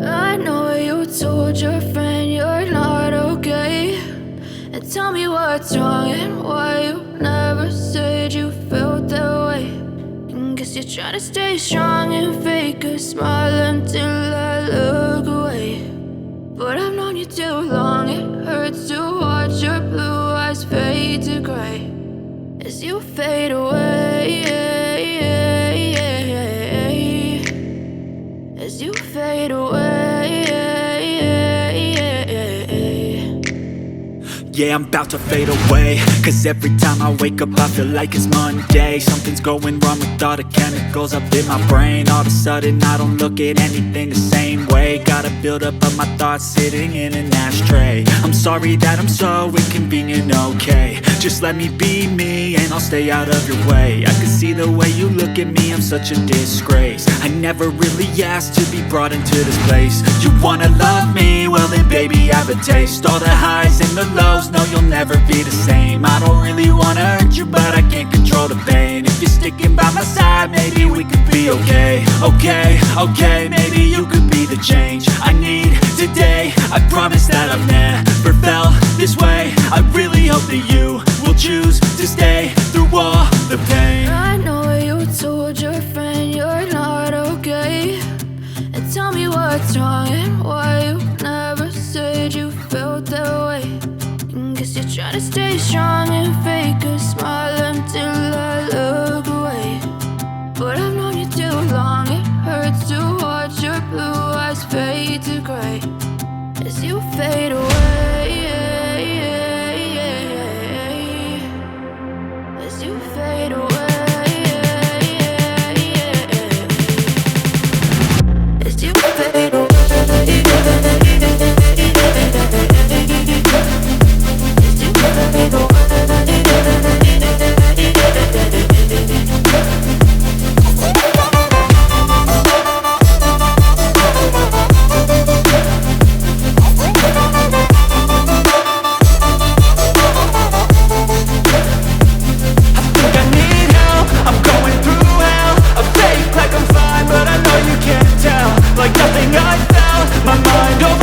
I know you told your friend you're not okay, and tell me what's wrong and why you never said you felt that way. And guess you're trying to stay strong and fake a smile until I look away. But I've known you too long, it hurts to watch your blue eyes fade to gray as you fade away, as you fade away. Yeah, I'm about to fade away, cause every time I wake up I feel like it's Monday. Something's going wrong with all the chemicals up in my brain. All of a sudden I don't look at anything the same way. Gotta build up of my thoughts sitting in an ashtray. I'm sorry that I'm so inconvenient, okay. Just let me be me and I'll stay out of your way. I can see the way you look at me, I'm such a disgrace. I never really asked to be brought into this place. You wanna love me? Well then baby I have a taste. All the highs and the lows, no you'll never be the same. I don't really wanna hurt you but I can't control the pain. If you're sticking by my side maybe we could be okay. Okay, maybe you could be the change I need today. I promise that I've never felt this way. I really hope that you will choose to stay through all the pain. I know you told your friend you're not okay, and tell me what's wrong and why you never said you felt that way. And guess you're trying to stay strong and fake a smile until I look away. But I've known you too long, it hurts to watch your blue eyes fade to gray as you fade away, as you fade away, as you fade away. Like nothing I felt, my mind over